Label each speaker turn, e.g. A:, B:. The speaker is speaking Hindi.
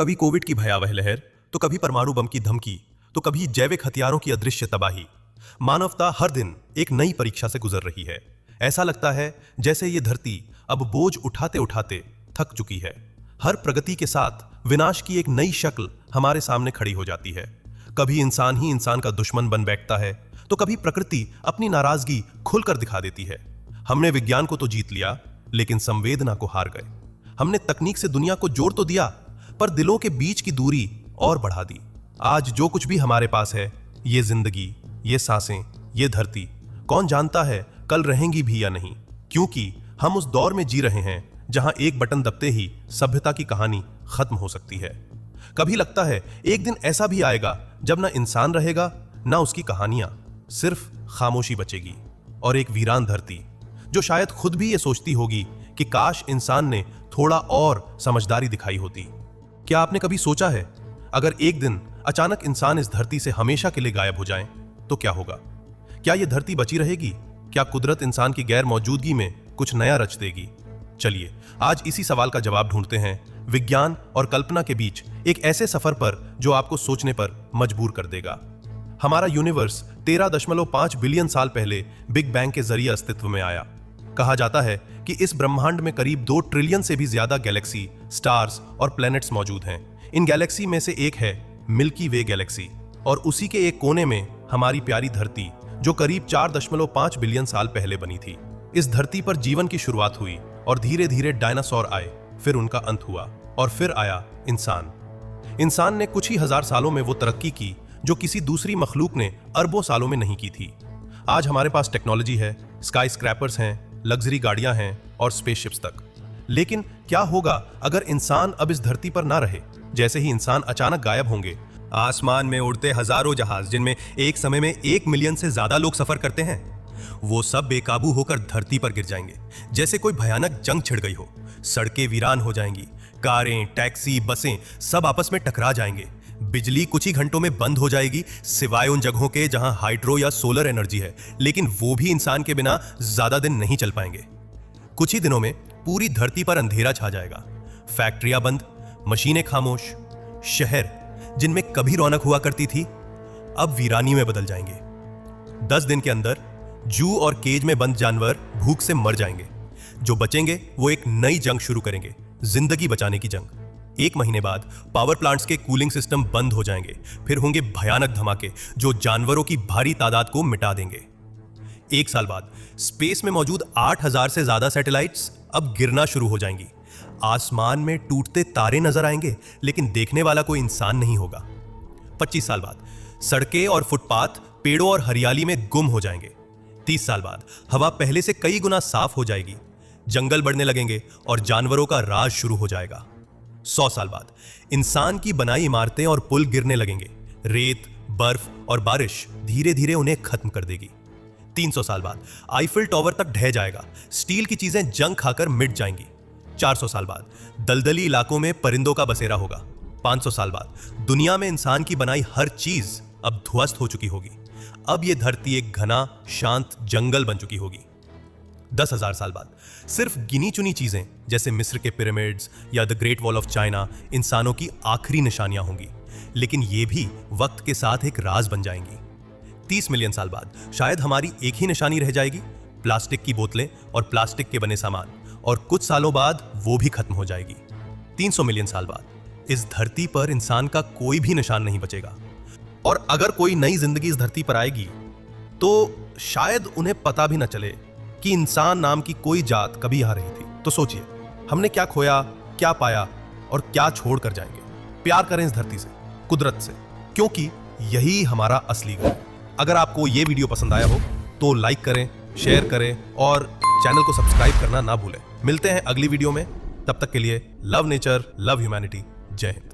A: कभी कोविड की भयावह लहर, तो कभी परमाणु बम की धमकी, तो कभी जैविक हथियारों की अदृश्य तबाही। मानवता हर दिन एक नई परीक्षा से गुजर रही है। ऐसा लगता है जैसे ये धरती अब बोझ उठाते उठाते थक चुकी है। हर प्रगति के साथ विनाश की एक नई शक्ल हमारे सामने खड़ी हो जाती है। कभी इंसान ही इंसान का दुश्मन बन बैठता है, तो कभी प्रकृति अपनी नाराजगी खुलकर दिखा देती है। हमने विज्ञान को तो जीत लिया, लेकिन संवेदना को हार गए। हमने तकनीक से दुनिया को जोड़ तो दिया, पर दिलों के बीच की दूरी और बढ़ा दी। आज जो कुछ भी हमारे पास है, ये जिंदगी, ये सांसें, ये धरती, कौन जानता है कल रहेंगी भी या नहीं। क्योंकि हम उस दौर में जी रहे हैं जहां एक बटन दबते ही सभ्यता की कहानी खत्म हो सकती है। कभी लगता है एक दिन ऐसा भी आएगा जब ना इंसान रहेगा, ना उसकी कहानियां, सिर्फ खामोशी बचेगी और एक वीरान धरती जो शायद खुद भी ये सोचती होगी कि काश इंसान ने थोड़ा और समझदारी दिखाई होती। क्या आपने कभी सोचा है अगर एक दिन अचानक इंसान इस धरती से हमेशा के लिए गायब हो जाए तो क्या होगा? क्या यह धरती बची रहेगी? क्या कुदरत इंसान की गैर मौजूदगी में कुछ नया रच देगी? चलिए आज इसी सवाल का जवाब ढूंढते हैं, विज्ञान और कल्पना के बीच एक ऐसे सफर पर जो आपको सोचने पर मजबूर कर देगा। हमारा यूनिवर्स 13.5 बिलियन साल पहले बिग बैंग के जरिए अस्तित्व में आया। कहा जाता है कि इस ब्रह्मांड में करीब 2 ट्रिलियन से भी ज्यादा गैलेक्सी, स्टार्स और प्लैनेट्स मौजूद हैं। इन गैलेक्सी में से एक है मिल्की वे गैलेक्सी, और उसी के एक कोने में हमारी प्यारी धरती, जो करीब 4.5 बिलियन साल पहले बनी थी। इस धरती पर जीवन की शुरुआत हुई और धीरे धीरे डायनासोर आए, फिर उनका अंत हुआ और फिर आया इंसान। इंसान ने कुछ ही हजार सालों में वो तरक्की की जो किसी दूसरी मखलूक ने अरबों सालों में नहीं की थी। आज हमारे पास टेक्नोलॉजी है, स्काई स्क्रैपर्स हैं, लग्जरी गाड़ियां हैं और स्पेसशिप्स तक। लेकिन क्या होगा अगर इंसान अब इस धरती पर ना रहे? जैसे ही इंसान अचानक गायब होंगे, आसमान में उड़ते हजारों जहाज, जिनमें एक समय में 1 मिलियन से ज्यादा लोग सफर करते हैं, वो सब बेकाबू होकर धरती पर गिर जाएंगे जैसे कोई भयानक जंग छिड़ गई हो। सड़कें वीरान हो जाएंगी, कारें, टैक्सी, बसें सब आपस में टकरा जाएंगे। बिजली कुछ ही घंटों में बंद हो जाएगी, सिवाय उन जगहों के जहां हाइड्रो या सोलर एनर्जी है, लेकिन वो भी इंसान के बिना ज्यादा दिन नहीं चल पाएंगे। कुछ ही दिनों में पूरी धरती पर अंधेरा छा जाएगा। फैक्ट्रियां बंद, मशीनें खामोश, शहर जिनमें कभी रौनक हुआ करती थी अब वीरानी में बदल जाएंगे। 10 दिन के अंदर जू और केज में बंद जानवर भूख से मर जाएंगे। जो बचेंगे वो एक नई जंग शुरू करेंगे, जिंदगी बचाने की जंग। 1 महीने बाद पावर प्लांट्स के कूलिंग सिस्टम बंद हो जाएंगे, फिर होंगे भयानक धमाके जो जानवरों की भारी तादाद को मिटा देंगे। 1 साल बाद स्पेस में मौजूद 8000 से ज्यादा सैटेलाइट्स अब गिरना शुरू हो जाएंगी। आसमान में टूटते तारे नजर आएंगे, लेकिन देखने वाला कोई इंसान नहीं होगा। 25 साल बाद सड़कें और फुटपाथ पेड़ों और हरियाली में गुम हो जाएंगे। 30 साल बाद हवा पहले से कई गुना साफ हो जाएगी, जंगल बढ़ने लगेंगे और जानवरों का राज शुरू हो जाएगा। 100 साल बाद इंसान की बनाई इमारतें और पुल गिरने लगेंगे। रेत, बर्फ और बारिश धीरे धीरे उन्हें खत्म कर देगी। 300 साल बाद आईफिल टावर तक ढह जाएगा, स्टील की चीजें जंग खाकर मिट जाएंगी। 400 साल बाद दलदली इलाकों में परिंदों का बसेरा होगा। 500 साल बाद दुनिया में इंसान की बनाई हर चीज अब ध्वस्त हो चुकी होगी। अब यह धरती एक घना शांत जंगल बन चुकी होगी। 10,000 साल बाद सिर्फ गिनी चुनी चीजें जैसे मिस्र के पिरामिड्स या the great wall of China इंसानों की आखिरी निशानियां होंगी, लेकिन ये भी वक्त के साथ एक राज बन जाएंगी। 30 मिलियन साल बाद शायद हमारी एक ही निशानी रह जाएगी, प्लास्टिक की बोतलें और प्लास्टिक के बने सामान, और कुछ सालों बाद वो भी खत्म हो जाएगी। 300 मिलियन साल बाद इस धरती पर इंसान का कोई भी निशान नहीं बचेगा, और अगर कोई नई जिंदगी इस धरती पर आएगी तो शायद उन्हें पता भी न चले कि इंसान नाम की कोई जात कभी यहां रही थी। तो सोचिए, हमने क्या खोया, क्या पाया और क्या छोड़ कर जाएंगे। प्यार करें इस धरती से, कुदरत से, क्योंकि यही हमारा असली घर है। अगर आपको ये वीडियो पसंद आया हो तो लाइक करें, शेयर करें और चैनल को सब्सक्राइब करना ना भूलें। मिलते हैं अगली वीडियो में, तब तक के लिए लव नेचर, लव ह्यूमैनिटी। जय हिंद।